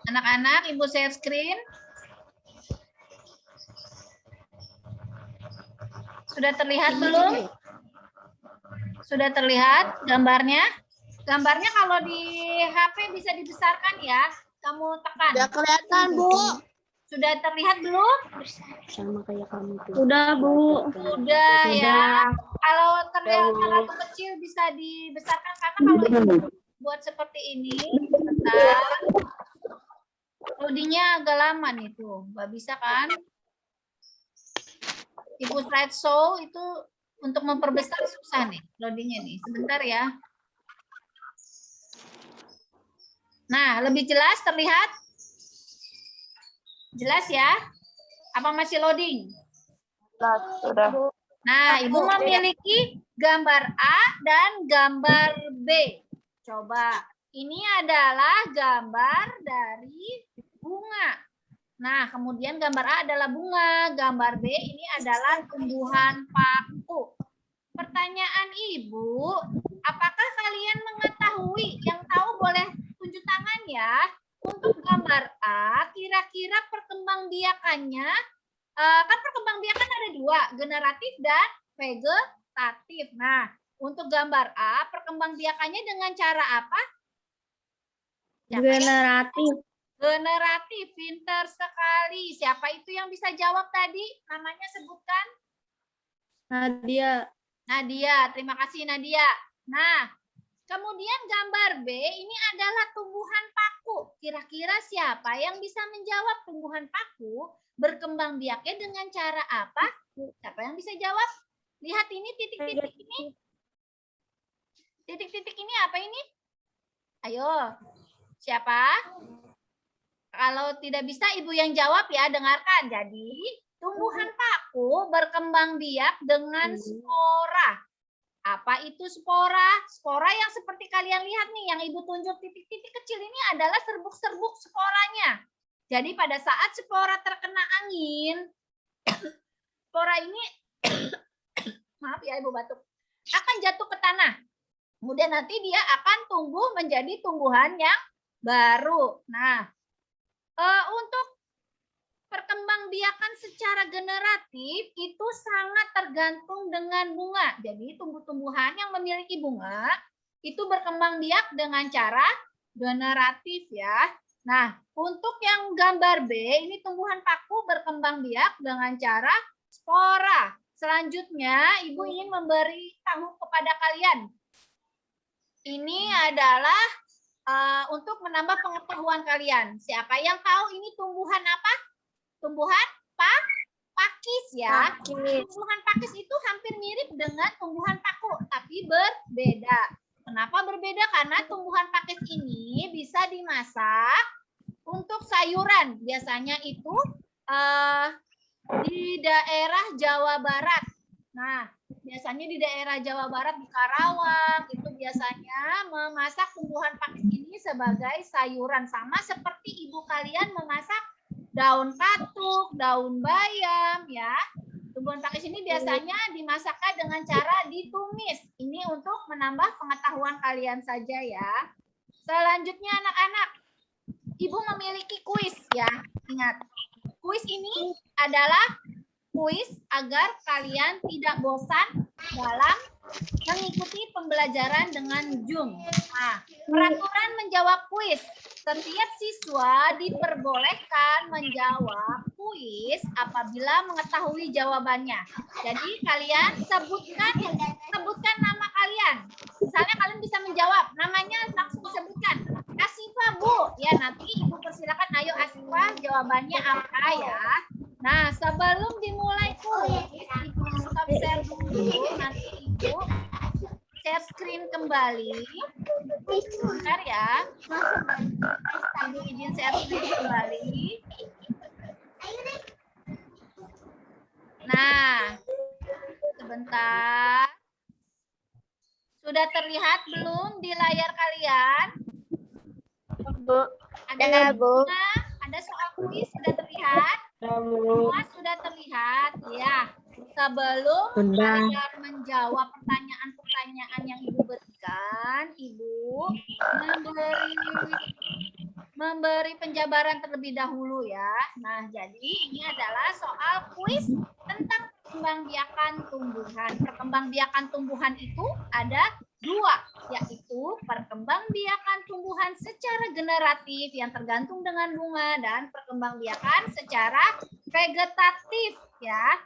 Anak-anak, Ibu share screen. Sudah terlihat belum? Sudah terlihat gambarnya? Gambarnya kalau di HP bisa dibesarkan ya. Kamu tekan. Sudah kelihatan, Bu. Sudah terlihat belum? Sama kayak kamu tuh. Udah, Bu. Sudah ya. Kalau terlihat terlalu kecil bisa dibesarkan karena kalau buat seperti ini, sebentar. Loadingnya agak lama nih tuh. Nggak bisa kan? Ibu slideshow itu untuk memperbesar susah nih loadingnya nih. Sebentar ya. Nah, lebih jelas terlihat? Jelas ya? Apa masih loading? Sudah. Nah, Ibu memiliki gambar A dan gambar B. Coba, ini adalah gambar dari bunga. Nah, kemudian gambar A adalah bunga, gambar B ini adalah tumbuhan paku. Pertanyaan Ibu, apakah kalian mengetahui? Yang tahu boleh tunjuk tangan ya. Untuk gambar A, kira-kira perkembangbiakannya, kan perkembangbiakan ada dua, generatif dan vegetatif. Nah, untuk gambar A, perkembangbiakannya dengan cara apa? Generatif. Generatif, pinter sekali. Siapa itu yang bisa jawab tadi? Namanya sebutkan. Nadia. Nadia, terima kasih Nadia. Nah, kemudian gambar B ini adalah tumbuhan paku. Kira-kira siapa yang bisa menjawab tumbuhan paku berkembang biaknya dengan cara apa? Siapa yang bisa jawab? Lihat ini titik-titik ini. Titik-titik ini apa ini? Ayo, siapa? Kalau tidak bisa Ibu yang jawab ya, dengarkan. Jadi, tumbuhan paku berkembang biak dengan spora. Apa itu spora? Spora yang seperti kalian lihat nih, yang Ibu tunjuk titik-titik kecil ini adalah serbuk-serbuk sporanya. Jadi pada saat spora terkena angin, spora ini, maaf ya Ibu batuk, akan jatuh ke tanah. Kemudian nanti dia akan tumbuh menjadi tumbuhan yang baru. Nah, untuk perkembangbiakan secara generatif itu sangat tergantung dengan bunga. Jadi tumbuh-tumbuhan yang memiliki bunga itu berkembang biak dengan cara generatif ya. Nah, untuk yang gambar B ini tumbuhan paku berkembang biak dengan cara spora. Selanjutnya, Ibu ingin memberi tahu kepada kalian. Ini adalah untuk menambah pengetahuan kalian. Siapa yang tahu ini tumbuhan apa? Tumbuhan pakis ya. Pakis. Tumbuhan pakis itu hampir mirip dengan tumbuhan paku, tapi berbeda. Kenapa berbeda? Karena tumbuhan pakis ini bisa dimasak untuk sayuran. Biasanya itu di daerah Jawa Barat. Nah, biasanya di daerah Jawa Barat, di Karawang, itu biasanya memasak tumbuhan pakis ini sebagai sayuran. Sama seperti ibu kalian memasak daun katuk, daun bayam, ya. Tumbuhan pakis ini biasanya dimasakkan dengan cara ditumis. Ini untuk menambah pengetahuan kalian saja ya. Selanjutnya anak-anak, Ibu memiliki kuis ya. Ingat, kuis ini adalah kuis agar kalian tidak bosan dalam mengikuti pembelajaran dengan Zoom. Nah, peraturan menjawab kuis. Setiap siswa diperbolehkan menjawab kuis apabila mengetahui jawabannya. Jadi kalian sebutkan nama kalian. Misalnya kalian bisa menjawab, namanya langsung disebutkan. Asifa, Bu. Ya, nanti Ibu persilakan, ayo Asifa, jawabannya apa ya. Nah, sebelum dimulai kuis, Ibu stop share dulu, nanti Ibu share screen kembali. Bentar ya. Ibu izin share screen kembali. Nah, sebentar. Sudah terlihat belum di layar kalian? Bu. Ada Bu. Ada soal kuis sudah terlihat? Semua sudah terlihat ya. Sebelum kalian menjawab pertanyaan-pertanyaan pertanyaan yang Ibu berikan, Ibu memberi penjabaran terlebih dahulu ya. Nah, jadi ini adalah soal kuis tentang perkembangbiakan tumbuhan. Perkembangbiakan tumbuhan itu ada dua, yaitu perkembangbiakan tumbuhan secara generatif yang tergantung dengan bunga dan perkembangbiakan secara vegetatif ya.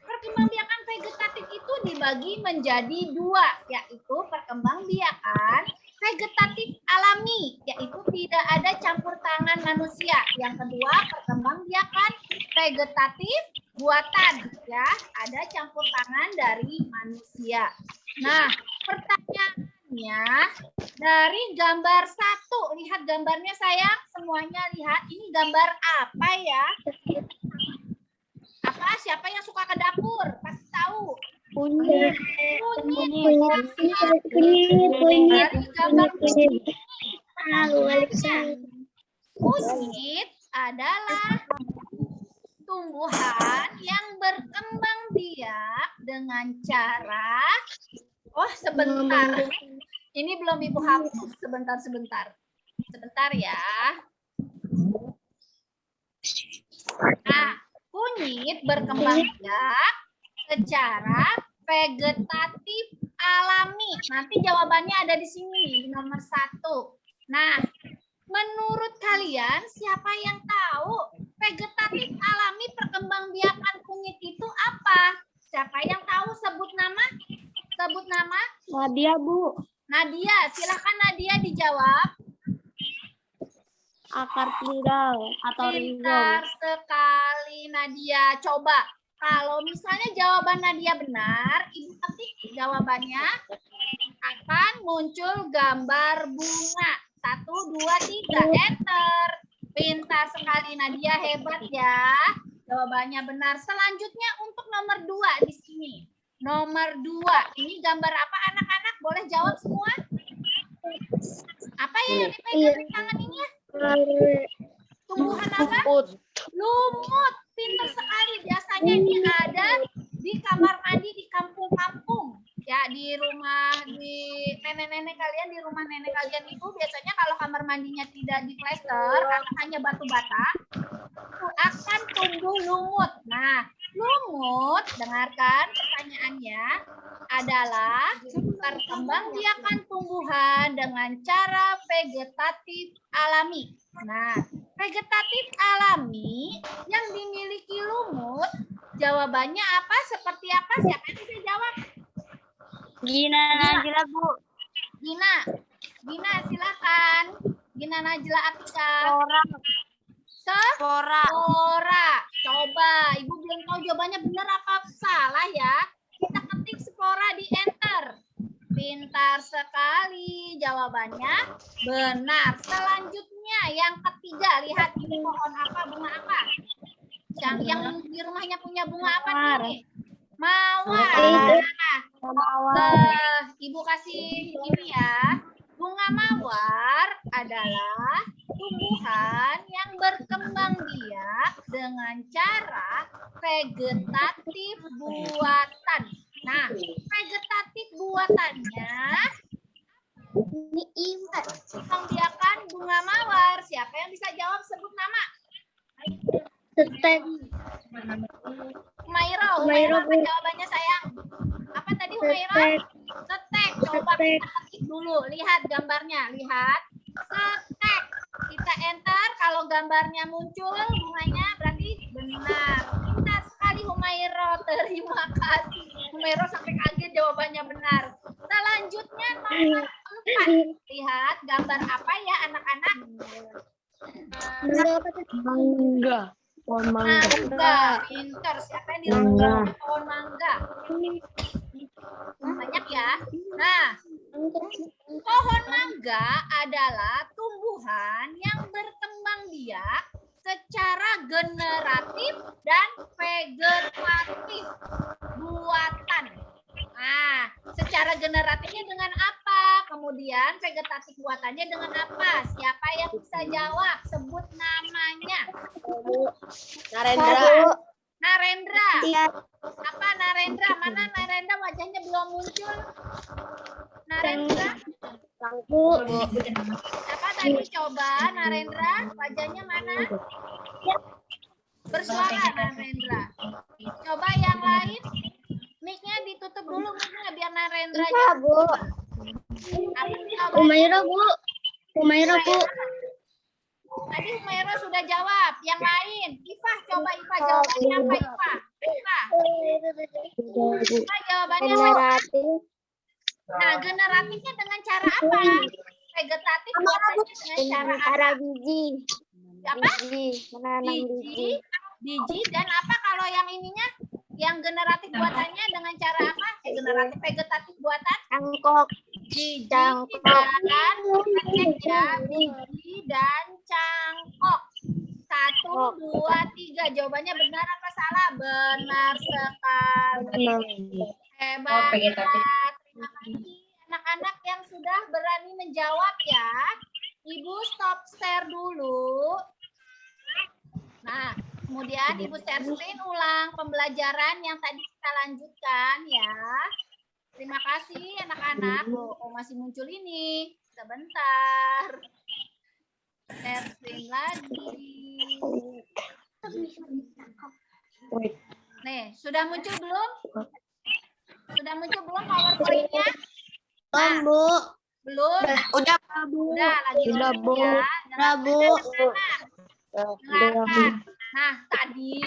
Perkembangbiakan vegetatif itu dibagi menjadi dua, yaitu perkembangbiakan vegetatif alami, yaitu tidak ada campur tangan manusia. Yang kedua, perkembangbiakan vegetatif buatan, ya, ada campur tangan dari manusia. Nah, pertanyaannya dari gambar 1, lihat gambarnya sayang, semuanya lihat, ini gambar apa ya? Apa? Siapa yang suka ke dapur? Kasih tahu. Kunyit. Dari gambar kunyit adalah tumbuhan yang berkembang biak dengan cara, oh sebentar, ini belum Ibu hapus, sebentar ya. Nah, kunyit berkembang biak secara vegetatif alami. Nanti jawabannya ada di sini, di nomor 1. Nah, menurut kalian siapa yang tahu vegetatif alami perkembangbiakan kunyit itu apa? Siapa yang tahu? Sebut nama. Sebut nama. Nadia, Bu. Nadia, silakan Nadia dijawab. Akar tunggal atau Pintar rizom. sekali Nadia. Coba kalau misalnya jawaban Nadia benar, Ibu ketik jawabannya, akan muncul gambar bunga. 1, 2, 3, enter. Pintar sekali Nadia, hebat ya. Jawabannya benar. Selanjutnya untuk nomor 2 di sini. Nomor 2, ini gambar apa anak-anak? Boleh jawab semua? Apa ya yang dipegang di tangan ini ya? Tumbuhan apa? Lumut. Pintar sekali. Biasanya ini ada di kamar mandi di kampung-kampung. Ya, di rumah, di nenek-nenek kalian, di rumah nenek kalian itu biasanya kalau kamar mandinya tidak diplester, karena hanya batu bata, akan tumbuh lumut. Nah, lumut, dengarkan pertanyaannya, adalah perkembangbiakan tumbuhan dengan cara vegetatif alami. Nah, vegetatif alami yang dimiliki lumut, jawabannya apa? Seperti apa? Siapa yang bisa jawab? Gina Najla, Bu. Gina silakan. Gina Najla Atika. Spora. Coba, Ibu belum tahu jawabannya benar apa salah ya. Kita ketik spora di enter. Pintar sekali, jawabannya benar. Selanjutnya yang ketiga, lihat ini pohon apa, bunga apa? Yang di rumahnya punya bunga apa nih? Mawar. Ibu kasih ini ya. Bunga mawar adalah tumbuhan yang berkembang biak dengan cara vegetatif buatan. Nah, vegetatif buatannya pembiakan bunga mawar. Siapa yang bisa jawab? Sebut nama. Setek. Humairo apa jawabannya sayang? Apa tadi Humairo? Setek. Coba kita ketik dulu. Lihat gambarnya. Lihat. Setek. Kita enter. Kalau gambarnya muncul bunganya berarti benar. Pintar sekali Humairo. Terima kasih. Humairo sampai kaget jawabannya benar. Selanjutnya nomor 4. Lihat gambar apa ya anak-anak? Mangga. Pohon Mangga. Pintar. Siapa yang di rumah pohon mangga? Banyak ya. Nah, pohon mangga adalah tumbuhan yang berkembang biak secara generatif dan vegetatif buatan. Nah, secara generatifnya dengan apa? Kemudian vegetatif buatannya dengan apa? Siapa yang bisa jawab? Sebut namanya. Narendra. Narendra. Iya. Apa Narendra? Mana Narendra? Wajahnya belum muncul. Narendra. Bu. Apa tadi? Coba Narendra. Wajahnya mana? Bersuara Narendra. Coba yang lain. Mic-nya ditutup dulu mic-nya biar Narendra. Iya, Bu. Humaira, Bu. Humaira, Bu. Tadi Humaira sudah jawab. Yang lain. Ifah, coba Ifah jawabannya apa Ifah? Ifah jawabannya apa? Nah, generatifnya dengan cara apa? Vegetatif buatannya dengan cara apa? Biji. Apa? Menanam Biji. Biji dan apa kalau yang ininya? Yang generatif buatannya dengan cara apa? Generatif vegetatif buatan? Cangkok. Biji Cangkok. dan cek ya. Biji dan cangkok. 1, 2, 3. Jawabannya benar apa salah? Benar sekali. Hebat. Terima kasih anak-anak yang sudah berani menjawab ya. Ibu stop share dulu. Nah, kemudian Ibu share screen ulang pembelajaran yang tadi kita lanjutkan ya. Terima kasih anak-anak. Oh, masih muncul ini. Sebentar. Share screen lagi. Nih, sudah muncul belum? Sudah muncul belum PowerPoint-nya? Nah, Bu. belum? Udah, Bu. Udah, lagi Udah, loading Bu. ya. Udah, Bu. Dengarkan. Nah, tadi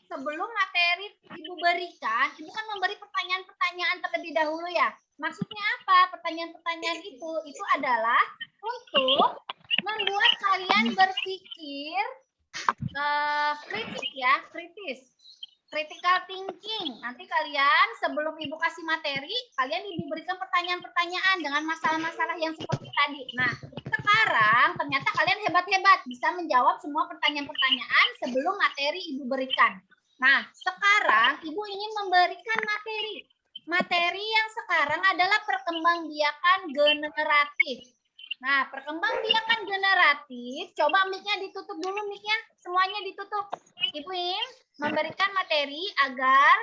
sebelum materi Ibu berikan, Ibu kan memberi pertanyaan-pertanyaan terlebih dahulu ya. Maksudnya apa? Pertanyaan-pertanyaan itu adalah untuk membuat kalian berpikir kritis ya, kritis. Critical thinking. Nanti kalian sebelum Ibu kasih materi, kalian diberikan pertanyaan-pertanyaan dengan masalah-masalah yang seperti tadi. Nah, sekarang ternyata kalian hebat-hebat bisa menjawab semua pertanyaan-pertanyaan sebelum materi Ibu berikan. Nah, sekarang Ibu ingin memberikan materi. Materi yang sekarang adalah perkembangbiakan generatif. Nah, perkembangbiakan generatif, coba mic-nya ditutup dulu mic-nya, semuanya ditutup. Ibu ingin memberikan materi agar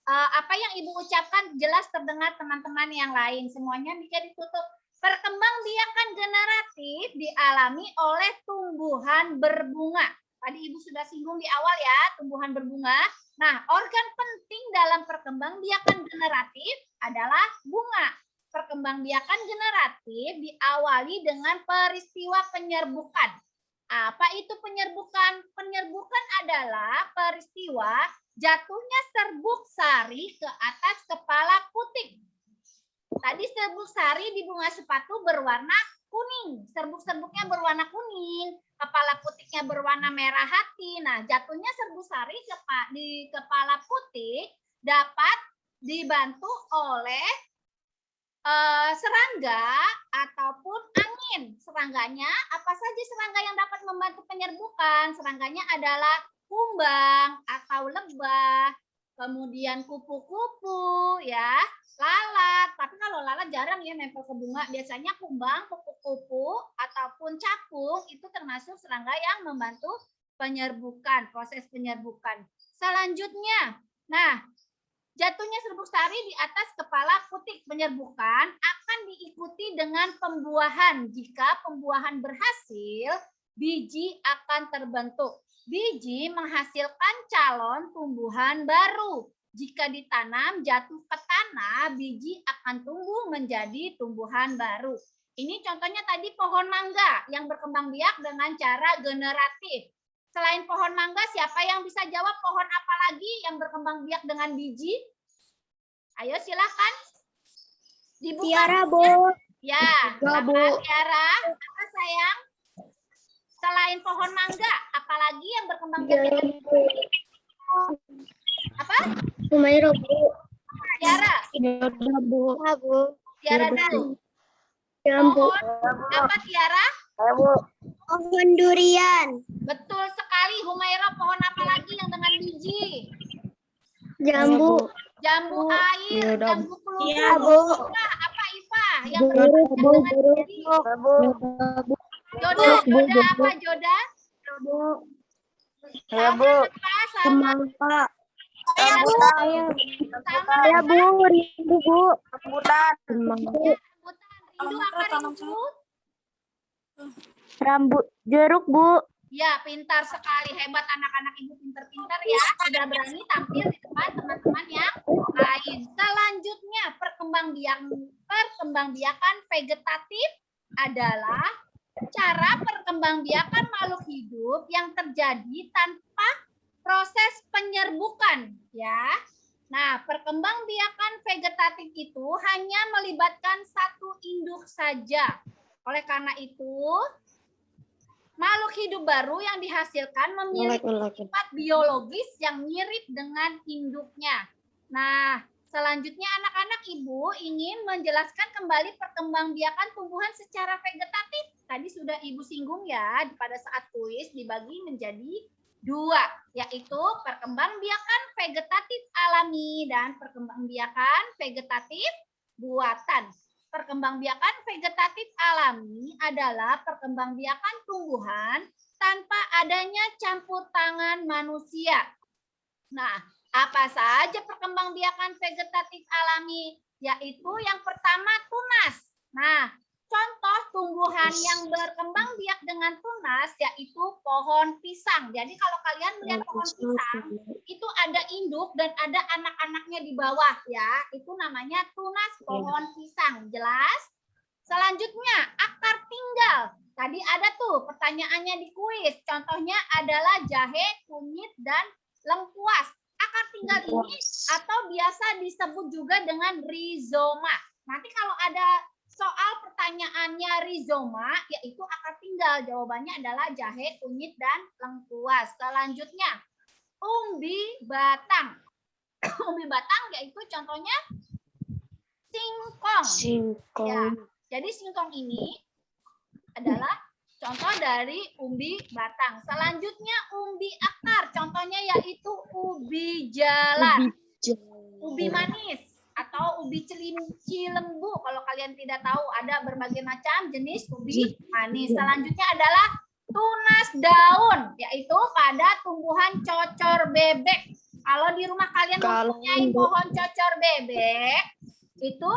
apa yang Ibu ucapkan jelas terdengar teman-teman yang lain. Semuanya mic-nya ditutup. Perkembangbiakan generatif dialami oleh tumbuhan berbunga. Tadi Ibu sudah singgung di awal ya, tumbuhan berbunga. Nah, organ penting dalam perkembangbiakan generatif adalah bunga. Perkembangbiakan generatif diawali dengan peristiwa penyerbukan. Apa itu penyerbukan? Penyerbukan adalah peristiwa jatuhnya serbuk sari ke atas kepala putik. Tadi serbuk sari di bunga sepatu berwarna kuning. Serbuk-serbuknya berwarna kuning. Kepala putiknya berwarna merah hati. Nah, jatuhnya serbuk sari di kepala putik dapat dibantu oleh serangga ataupun angin. Serangganya, apa saja serangga yang dapat membantu penyerbukan? Serangganya adalah kumbang atau lebah, kemudian kupu-kupu, ya, lalat. Tapi kalau lalat jarang ya nempel ke bunga. Biasanya kumbang, kupu-kupu, ataupun capung itu termasuk serangga yang membantu penyerbukan, proses penyerbukan. Selanjutnya, nah, jatuhnya serbuk sari di atas kepala putik penyerbukan akan diikuti dengan pembuahan. Jika pembuahan berhasil, biji akan terbentuk. Biji menghasilkan calon tumbuhan baru. Jika ditanam jatuh ke tanah, biji akan tumbuh menjadi tumbuhan baru. Ini contohnya tadi pohon mangga yang berkembang biak dengan cara generatif. Selain pohon mangga, siapa yang bisa jawab pohon apa lagi yang berkembang biak dengan biji? Ayo silakan. Dibuka. Tiara, Bu. Ya, Ya, Bu. apa Tiara? Apa sayang? Selain pohon mangga, apalagi yang berkembang biak dengan biji? Apa? Humaira, Bu. Tiara. Ya, Bu. Ya, Bu. Tiara dulu. Ya, Bu. Pohon apa Tiara? Ya, Bu. Pohon durian. Betul sekali Humaira. Pohon apa lagi yang dengan biji? Jambu. Jambu air, jambu peluru. Iya, Bu. Nah, apa Iva? Yang dengan biji. Joda, Joda apa Joda? Bu. Ya, Bu. Apa sama Semangka. Saya Sama Bu, Rindu Bu. Rambutan. rambutan. Rindu apa Rindu? Rambut jeruk Bu. Ya, pintar sekali. Hebat anak-anak ibu, pintar-pintar ya. Sudah berani tampil di depan teman-teman yang lain. Selanjutnya, perkembangbiakan vegetatif adalah cara perkembangbiakan makhluk hidup yang terjadi tanpa proses penyerbukan, ya. Nah, perkembangbiakan vegetatif itu hanya melibatkan satu induk saja. Oleh karena itu, makhluk hidup baru yang dihasilkan memiliki sifat biologis yang mirip dengan induknya. Nah, selanjutnya anak-anak ibu ingin menjelaskan kembali perkembangbiakan tumbuhan secara vegetatif. Tadi sudah ibu singgung ya, pada saat kuis dibagi menjadi dua, yaitu perkembangbiakan vegetatif alami dan perkembangbiakan vegetatif buatan. Perkembangbiakan vegetatif alami adalah perkembangbiakan tumbuhan tanpa adanya campur tangan manusia. Nah, apa saja perkembangbiakan vegetatif alami? Yaitu yang pertama tunas. Nah, contoh tumbuhan yang berkembang biak dengan tunas yaitu pohon pisang. Jadi kalau kalian melihat pohon pisang, itu ada induk dan ada anak-anaknya di bawah ya. Itu namanya tunas pohon pisang. Jelas? Selanjutnya, akar tinggal. Tadi ada tuh pertanyaannya di kuis. Contohnya adalah jahe, kunyit, dan lengkuas. Akar tinggal ini atau biasa disebut juga dengan rizoma. Nanti kalau ada soal pertanyaannya rizoma, yaitu akar tinggal. Jawabannya adalah jahe, kunyit, dan lengkuas. Selanjutnya, umbi batang. Umbi batang yaitu contohnya singkong. Ya, jadi singkong ini adalah contoh dari umbi batang. Selanjutnya umbi akar. Contohnya yaitu ubi jalar. Ubi manis atau ubi cilembu. Kalau kalian tidak tahu, ada berbagai macam jenis ubi manis. Selanjutnya adalah tunas daun, yaitu pada tumbuhan cocor bebek. Kalau di rumah kalian mempunyai pohon cocor bebek, itu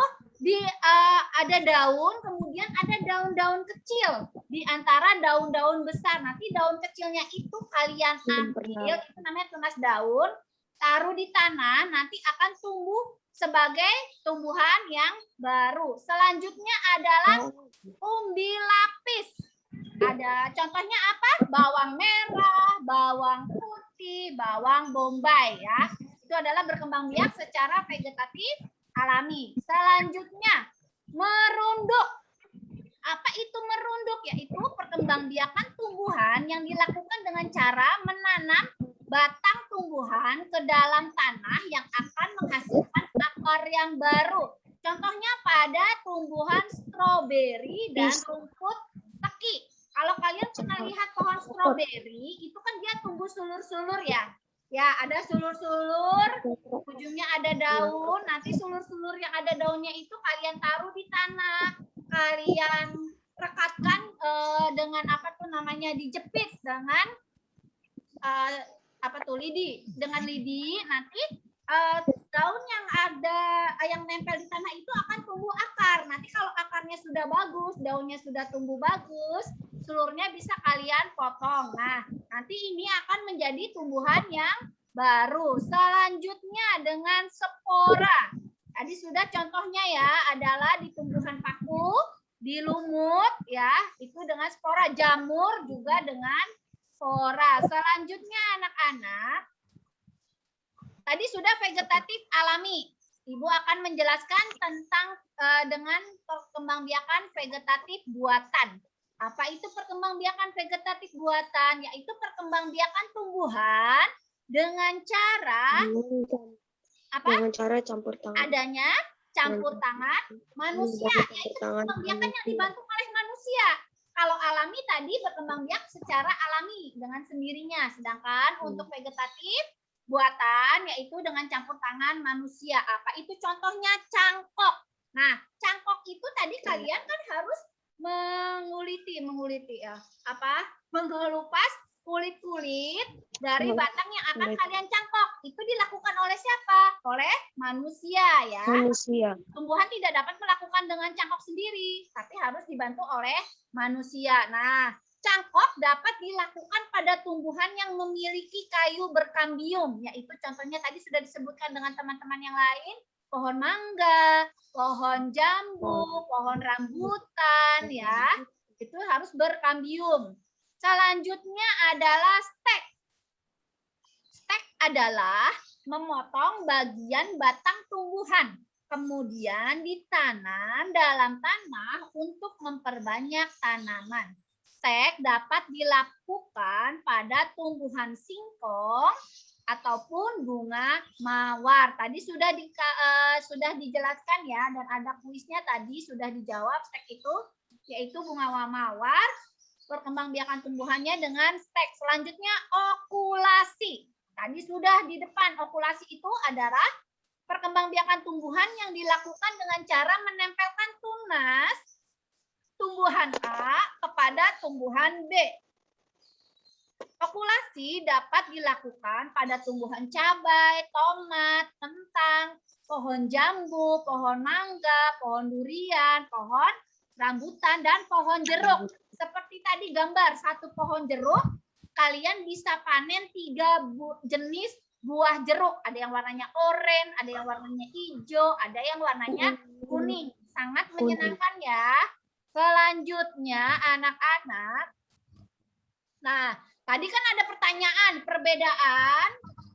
ada daun, kemudian ada daun-daun kecil di antara daun-daun besar. Nanti daun kecilnya itu kalian ambil, itu namanya tunas daun, taruh di tanah, nanti akan tumbuh sebagai tumbuhan yang baru. Selanjutnya adalah umbi lapis. Ada contohnya apa? Bawang merah, bawang putih, bawang bombay ya. Itu adalah berkembang biak secara vegetatif alami. Selanjutnya, merunduk. Apa itu merunduk? Yaitu perkembangbiakan tumbuhan yang dilakukan dengan cara menanam batang tumbuhan ke dalam tanah yang akan menghasilkan akar yang baru. Contohnya pada tumbuhan stroberi dan rumput teki. Kalau kalian pernah lihat pohon stroberi, itu kan dia tumbuh sulur-sulur ya. Ya, ada sulur-sulur, ujungnya ada daun, nanti sulur-sulur yang ada daunnya itu kalian taruh di tanah, kalian rekatkan dengan apa tuh namanya, dijepit dengan lidi, dengan lidi, nanti daun yang ada yang nempel di tanah itu akan tumbuh akar. Nanti kalau akarnya sudah bagus, daunnya sudah tumbuh bagus, sulurnya bisa kalian potong. Nah, nanti ini akan menjadi tumbuhan yang baru. Selanjutnya dengan spora. Tadi sudah contohnya ya, adalah di tumbuhan paku, di lumut ya, itu dengan spora. Jamur juga dengan spora. Selanjutnya anak-anak, tadi sudah vegetatif alami. Ibu akan menjelaskan tentang dengan perkembangbiakan vegetatif buatan. Apa itu perkembangbiakan vegetatif buatan? Yaitu perkembangbiakan tumbuhan dengan cara apa? Dengan cara campur tangan. Adanya campur tangan manusia. Yaitu perkembangbiakan yang dibantu oleh manusia. Kalau alami tadi berkembang biak secara alami dengan sendirinya. Sedangkan untuk vegetatif buatan yaitu dengan campur tangan manusia. Apa itu contohnya? Cangkok. Nah, cangkok itu tadi kalian kan harus menguliti ya. Mengelupas kulit-kulit dari batang yang akan kalian cangkok. Itu dilakukan oleh siapa? Oleh manusia ya. Manusia. Tumbuhan tidak dapat melakukan dengan cangkok sendiri, tapi harus dibantu oleh manusia. Nah, cangkok dapat dilakukan pada tumbuhan yang memiliki kayu berkambium, yaitu contohnya tadi sudah disebutkan dengan teman-teman yang lain, pohon mangga, pohon jambu, pohon rambutan, ya. Itu harus berkambium. Selanjutnya adalah stek. Stek adalah memotong bagian batang tumbuhan, kemudian ditanam dalam tanah untuk memperbanyak tanaman. Stek dapat dilakukan pada tumbuhan singkong ataupun bunga mawar. Tadi sudah dijelaskan ya, dan ada kuisnya tadi sudah dijawab stek itu, yaitu bunga mawar, perkembangbiakan tumbuhannya dengan stek. Selanjutnya okulasi. Tadi sudah di depan, okulasi itu adalah perkembangbiakan tumbuhan yang dilakukan dengan cara menempelkan tunas tumbuhan A kepada tumbuhan B. Okulasi dapat dilakukan pada tumbuhan cabai, tomat, kentang, pohon jambu, pohon mangga, pohon durian, pohon rambutan, dan pohon jeruk. Seperti tadi gambar, satu pohon jeruk, kalian bisa panen 3 jenis buah jeruk. Ada yang warnanya oranye, ada yang warnanya hijau, ada yang warnanya kuning. Sangat menyenangkan ya. Selanjutnya anak-anak. Nah, tadi kan ada pertanyaan perbedaan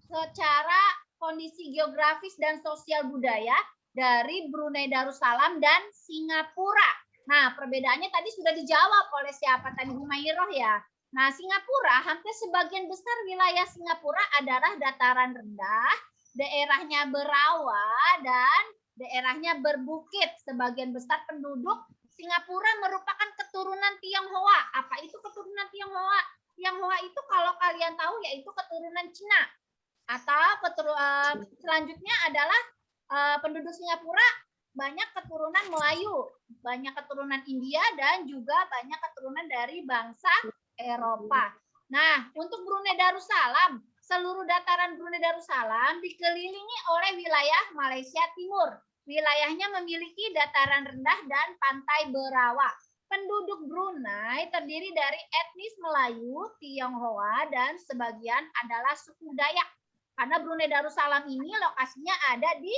secara kondisi geografis dan sosial budaya dari Brunei Darussalam dan Singapura. Nah, perbedaannya tadi sudah dijawab oleh siapa tadi, Bu Mairoh ya. Nah, Singapura, hampir sebagian besar wilayah Singapura adalah dataran rendah, daerahnya berawa, dan daerahnya berbukit. Sebagian besar penduduk Singapura merupakan keturunan Tionghoa. Apa itu keturunan Tionghoa? Tionghoa itu kalau kalian tahu yaitu keturunan Cina. Atau selanjutnya adalah penduduk Singapura banyak keturunan Melayu, banyak keturunan India, dan juga banyak keturunan dari bangsa Eropa. Nah, untuk Brunei Darussalam, seluruh dataran Brunei Darussalam dikelilingi oleh wilayah Malaysia Timur. Wilayahnya memiliki dataran rendah dan pantai berawa. Penduduk Brunei terdiri dari etnis Melayu, Tionghoa, dan sebagian adalah suku Dayak. Karena Brunei Darussalam ini lokasinya ada di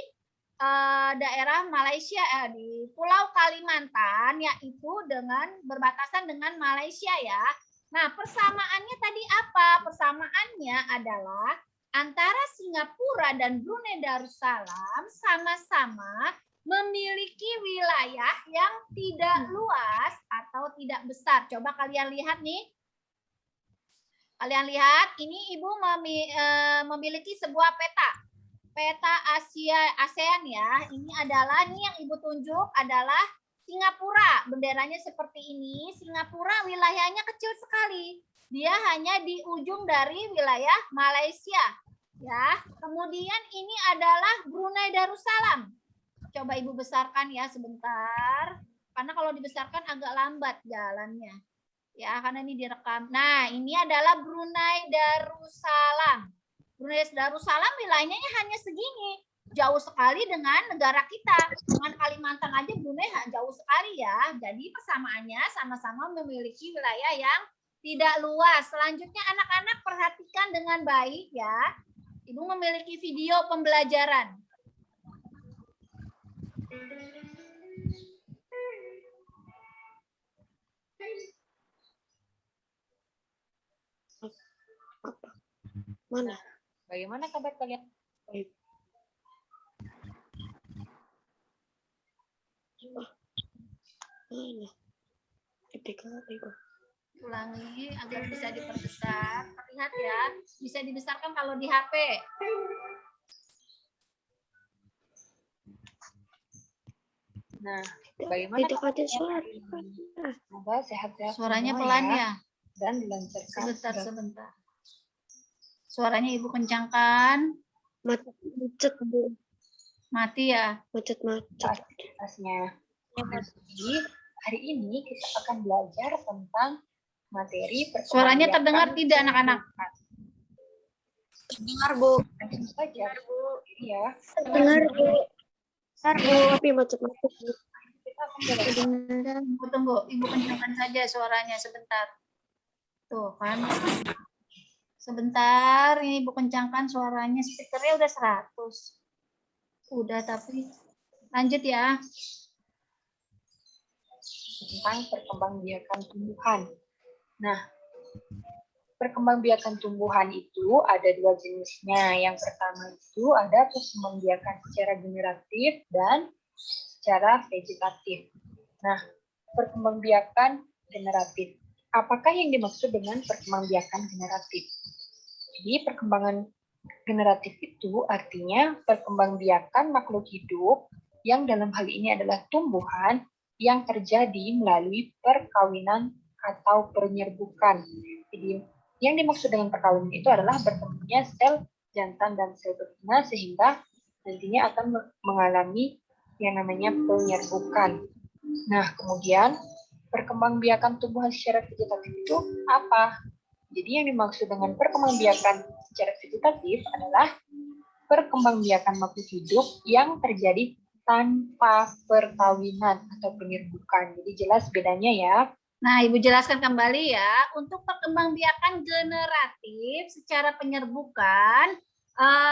daerah Malaysia, di Pulau Kalimantan, yaitu dengan berbatasan dengan Malaysia ya. Nah, persamaannya tadi apa? Persamaannya adalah antara Singapura dan Brunei Darussalam sama-sama memiliki wilayah yang tidak luas atau tidak besar. Coba kalian lihat nih. Kalian lihat, ini Ibu memiliki sebuah peta. Peta ASEAN ya. Ini adalah yang Ibu tunjuk adalah Singapura. Benderanya seperti ini. Singapura wilayahnya kecil sekali. Dia hanya di ujung dari wilayah Malaysia. Ya. Kemudian ini adalah Brunei Darussalam. Coba Ibu besarkan ya sebentar. Karena kalau dibesarkan agak lambat jalannya. Ya, karena ini direkam. Nah, ini adalah Brunei Darussalam. Brunei Darussalam wilayahnya hanya segini. Jauh sekali dengan negara kita. Dengan Kalimantan aja Brunei jauh sekali ya. Jadi persamaannya sama-sama memiliki wilayah yang tidak luas. Selanjutnya anak-anak perhatikan dengan baik ya. Ibu memiliki video pembelajaran. Mana? Bagaimana kabar kalian? Baik. Mana? Ulangi agar bisa diperbesar. Terlihat ya, bisa dibesarkan kalau di HP. Nah, bagaimana Tidak ada suara. Semoga sehat-sehat Suaranya semua pelan ya. Dan dilancarkan. Sebentar. Suaranya Ibu kencangkan. Macet, Bu. Mati ya. Macet. Tasnya. Jadi, hari ini kita akan belajar tentang materi Suaranya perkembangbiakan terdengar tidak, anak-anak? Dengar, Bu. langsung saja ya. Dengar, Bu. Bentar, Bu. Tapi macet-macet, Bu. Kita akan belajar Kedengaran. Tunggu, Ibu kencangkan saja suaranya sebentar. Tuh kan. Sebentar, ini Ibu kencangkan suaranya. Speakernya udah 100. Udah, tapi lanjut ya. tentang perkembangbiakan tumbuhan. Nah, perkembangbiakan tumbuhan itu ada 2 jenisnya. Yang pertama itu ada perkembangbiakan secara generatif dan secara vegetatif. Nah, perkembangbiakan generatif. Apakah yang dimaksud dengan perkembangbiakan generatif? Jadi, perkembangan generatif itu artinya perkembangbiakan makhluk hidup yang dalam hal ini adalah tumbuhan yang terjadi melalui perkawinan atau penyerbukan. Jadi, yang dimaksud dengan perkawinan itu adalah bertemunya sel jantan dan sel betina sehingga nantinya akan mengalami yang namanya penyerbukan. Nah, kemudian perkembangbiakan tumbuhan secara vegetatif itu apa? Jadi yang dimaksud dengan perkembangbiakan secara vegetatif adalah perkembangbiakan makhluk hidup yang terjadi tanpa perkawinan atau penyerbukan. Jadi jelas bedanya ya. Nah, Ibu jelaskan kembali ya. Untuk perkembangbiakan generatif secara penyerbukan,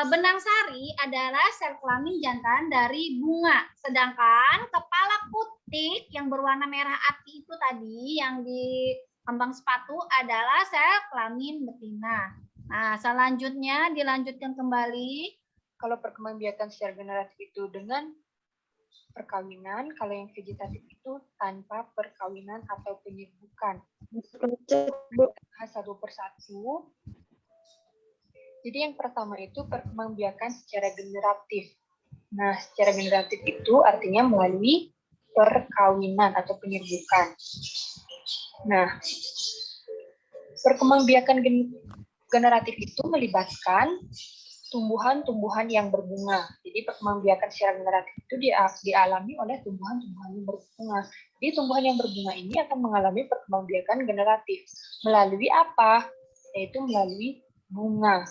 benang sari adalah sel kelamin jantan dari bunga. Sedangkan kepala putik yang berwarna merah api itu tadi yang di kembang sepatu adalah sel kelamin betina. Nah, selanjutnya dilanjutkan kembali. Kalau perkembangbiakan secara generatif itu dengan perkawinan, kalau yang vegetatif itu tanpa perkawinan atau penyerbukan. Macet, Bu. Satu persatu. Jadi yang pertama itu perkembangbiakan secara generatif. Nah, secara generatif itu artinya melalui perkawinan atau penyerbukan. Nah, perkembangbiakan generatif itu melibatkan tumbuhan-tumbuhan yang berbunga. Jadi perkembangbiakan secara generatif itu dialami oleh tumbuhan-tumbuhan yang berbunga. Jadi tumbuhan yang berbunga ini akan mengalami perkembangbiakan generatif. Melalui apa? Yaitu melalui bunga.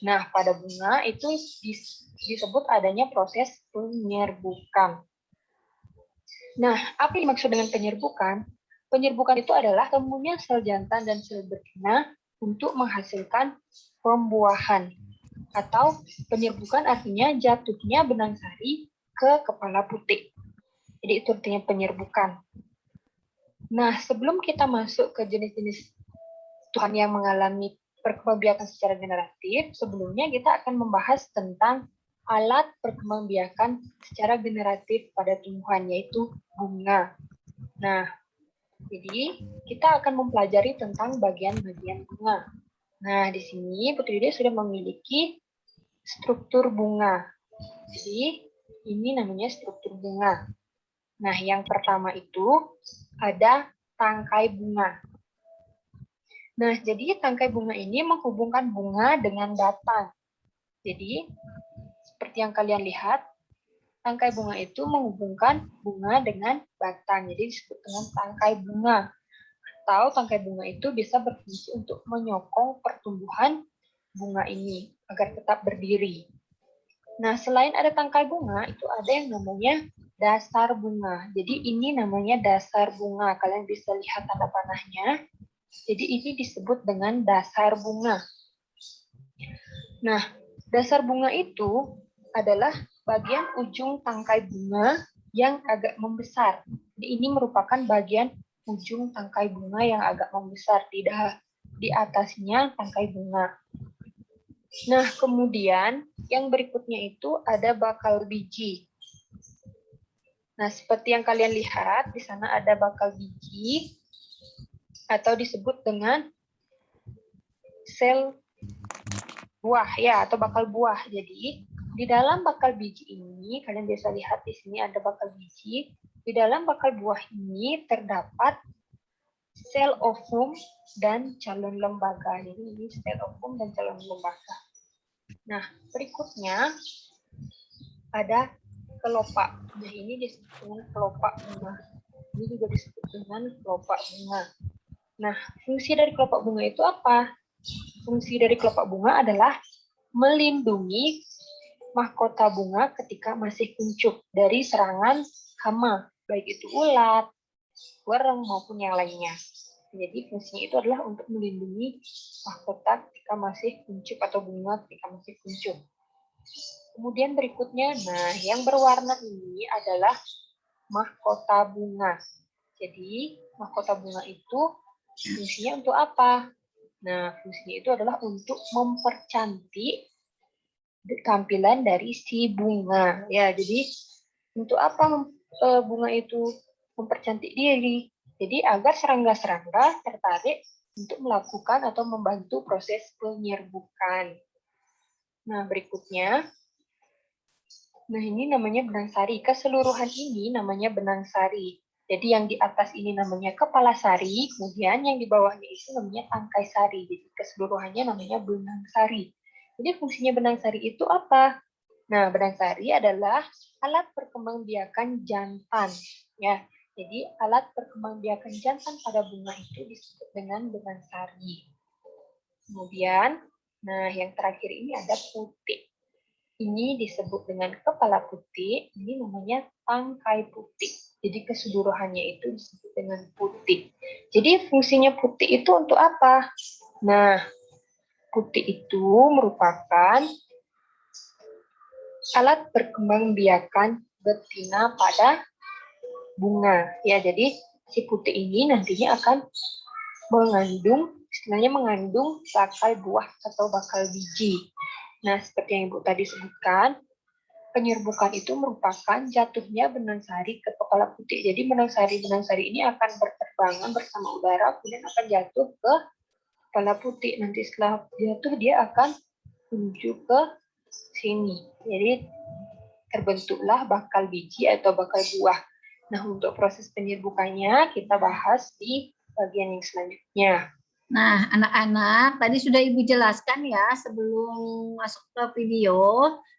Nah, pada bunga itu disebut adanya proses penyerbukan. Nah, apa yang dimaksud dengan penyerbukan? Penyerbukan itu adalah temunya sel jantan dan sel betina untuk menghasilkan pembuahan. Atau penyerbukan artinya jatuhnya benang sari ke kepala putik. Jadi itu artinya penyerbukan. Nah, sebelum kita masuk ke jenis-jenis tumbuhan yang mengalami perkembangbiakan secara generatif, sebelumnya kita akan membahas tentang alat perkembangbiakan secara generatif pada tumbuhan, yaitu bunga. Nah, jadi kita akan mempelajari tentang bagian-bagian bunga. Nah, di sini Putri Dede sudah memiliki struktur bunga. Jadi, ini namanya struktur bunga. Nah, yang pertama itu ada tangkai bunga. Nah, jadi tangkai bunga ini menghubungkan bunga dengan batang. Jadi, seperti yang kalian lihat, tangkai bunga itu menghubungkan bunga dengan batang. Jadi, disebut dengan tangkai bunga. Atau tangkai bunga itu bisa berfungsi untuk menyokong pertumbuhan bunga ini agar tetap berdiri. Nah, selain ada tangkai bunga, itu ada yang namanya dasar bunga. Jadi ini namanya dasar bunga. Kalian bisa lihat tanda panahnya. Jadi ini disebut dengan dasar bunga. Nah, dasar bunga itu adalah bagian ujung tangkai bunga yang agak membesar. Jadi ini merupakan bagian ujung tangkai bunga yang agak membesar. Di atasnya tangkai bunga. Nah, kemudian yang berikutnya itu ada bakal biji. Nah, seperti yang kalian lihat, di sana ada bakal biji atau disebut dengan sel buah ya, atau bakal buah. Jadi, di dalam bakal biji ini, kalian bisa lihat di sini ada bakal biji. Di dalam bakal buah ini terdapat sel ovum dan calon lembaga. Jadi, ini sel ovum dan calon lembaga. Nah, berikutnya ada kelopak. Nah, ini disebut dengan kelopak bunga. Ini juga disebut dengan kelopak bunga. Nah, fungsi dari kelopak bunga itu apa? Fungsi dari kelopak bunga adalah melindungi mahkota bunga ketika masih kuncup dari serangan hama, baik itu ulat, wereng, maupun yang lainnya. Jadi fungsinya itu adalah untuk melindungi mahkota ketika masih kuncup atau bunga ketika masih kuncup. Kemudian berikutnya, nah yang berwarna ini adalah mahkota bunga. Jadi mahkota bunga itu fungsinya untuk apa? Nah, fungsinya itu adalah untuk mempercantik tampilan dari si bunga. Ya, jadi untuk apa bunga itu mempercantik diri? Jadi agar serangga-serangga tertarik untuk melakukan atau membantu proses penyerbukan. Nah, berikutnya, nah ini namanya benang sari. Keseluruhan ini namanya benang sari. Jadi yang di atas ini namanya kepala sari, kemudian yang di bawahnya itu namanya tangkai sari. Jadi keseluruhannya namanya benang sari. Jadi fungsinya benang sari itu apa? Nah, benang sari adalah alat perkembangbiakan jantan. Ya, jadi alat perkembangbiakan jantan pada bunga itu disebut dengan benang sari. Kemudian, nah yang terakhir ini ada putik. Ini disebut dengan kepala putih, ini namanya tangkai putih. Jadi keseluruhannya itu disebut dengan putih. Jadi fungsinya putih itu untuk apa? Nah, putih itu merupakan alat perkembangbiakan betina pada bunga. Ya, jadi si putih ini nantinya akan mengandung, istilahnya mengandung bakal buah atau bakal biji. Nah, seperti yang Ibu tadi sebutkan, penyerbukan itu merupakan jatuhnya benang sari ke kepala putih. Jadi benang sari ini akan berterbangan bersama udara, kemudian akan jatuh ke kepala putih. Nanti setelah jatuh dia akan menuju ke sini. Jadi terbentuklah bakal biji atau bakal buah. Nah, untuk proses penyerbukannya kita bahas di bagian yang selanjutnya. Nah, anak-anak, tadi sudah Ibu jelaskan ya sebelum masuk ke video.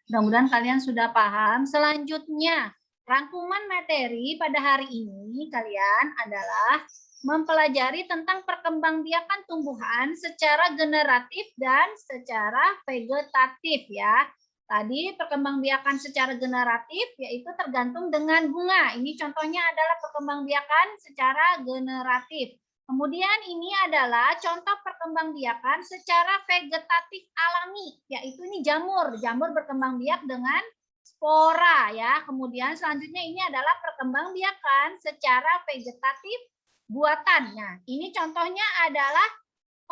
Mudah-mudahan kalian sudah paham. Selanjutnya, rangkuman materi pada hari ini kalian adalah mempelajari tentang perkembangbiakan tumbuhan secara generatif dan secara vegetatif ya. Tadi perkembangbiakan secara generatif yaitu tergantung dengan bunga. Ini contohnya adalah perkembangbiakan secara generatif. Kemudian ini adalah contoh perkembangbiakan secara vegetatif alami, yaitu ini jamur. Jamur berkembang biak dengan spora ya. Kemudian selanjutnya ini adalah perkembangbiakan secara vegetatif buatan. Nah, ini contohnya adalah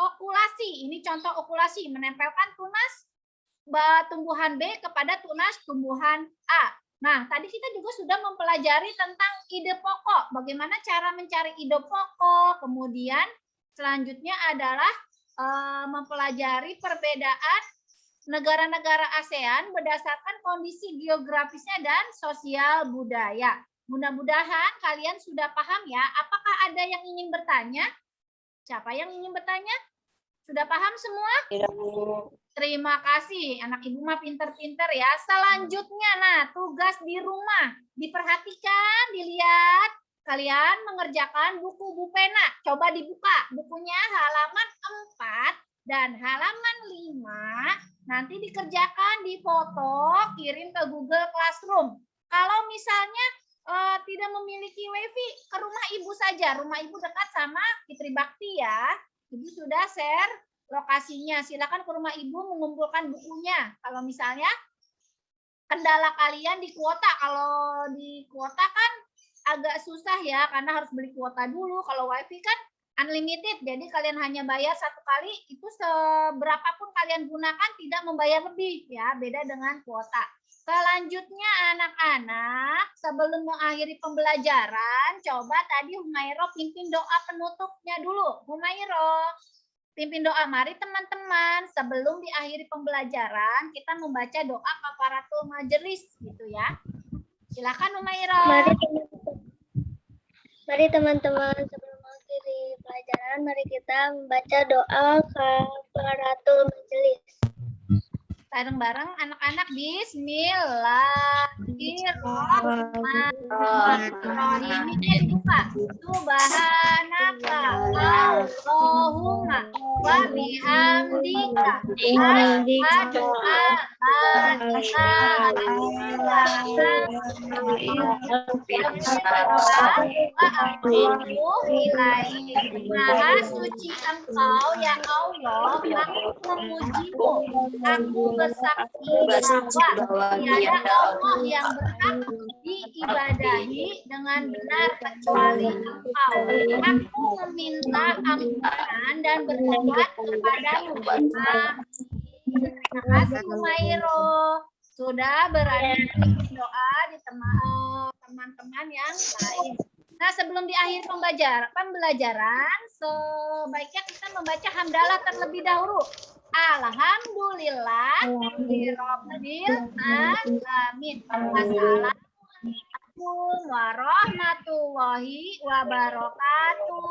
okulasi. Ini contoh okulasi, menempelkan tunas tumbuhan B kepada tunas tumbuhan A. Nah, tadi kita juga sudah mempelajari tentang ide pokok. Bagaimana cara mencari ide pokok. Kemudian selanjutnya adalah mempelajari perbedaan negara-negara ASEAN berdasarkan kondisi geografisnya dan sosial budaya. Mudah-mudahan kalian sudah paham ya. Apakah ada yang ingin bertanya? Siapa yang ingin bertanya? Sudah paham semua? Tidak, Bu. Terima kasih, anak ibu mah pinter-pinter ya. Selanjutnya, nah tugas di rumah. Diperhatikan, dilihat. Kalian mengerjakan buku Bu Pena. Coba dibuka. Bukunya halaman 4 dan halaman 5. Nanti dikerjakan, dipoto, kirim ke Google Classroom. Kalau misalnya tidak memiliki WiFi, ke rumah ibu saja. Rumah ibu dekat sama Fitri Bakti ya. Ibu sudah share lokasinya. Silakan ke rumah ibu mengumpulkan bukunya. Kalau misalnya kendala kalian di kuota, kalau di kuota kan agak susah ya, karena harus beli kuota dulu. Kalau WiFi kan unlimited, jadi kalian hanya bayar satu kali, itu seberapapun kalian gunakan tidak membayar lebih ya, beda dengan kuota. Selanjutnya anak-anak, sebelum mengakhiri pembelajaran, coba tadi Humairo pimpin doa penutupnya dulu. Humairo, pimpin doa. Mari teman-teman, sebelum diakhiri pembelajaran, kita membaca doa kafaratul majelis gitu ya. Silakan Humairo. Mari teman-teman, sebelum mengakhiri pelajaran, mari kita membaca doa kafaratul majelis. Bareng-bareng anak-anak, bismillahirrahmanirrahim. Ini dibuka. Subhanaka wa bihamdika asyhadu an la ilaha illa Maha suci Engkau ya Allah, aku memujimu. Aku bersaksi bahwa tiada Allah yang berhak diibadahi dengan benar kecuali Engkau. Aku meminta ampunan dan bertobat kepadamu. Terima kasih Umairo sudah berani doa di teman-teman yang lain. Nah, sebelum di akhir pembelajaran, sebaiknya kita membaca hamdalah terlebih dahulu. Alhamdulillah rabbil alamin. Wassalamualaikum warahmatullahi wabarakatuh.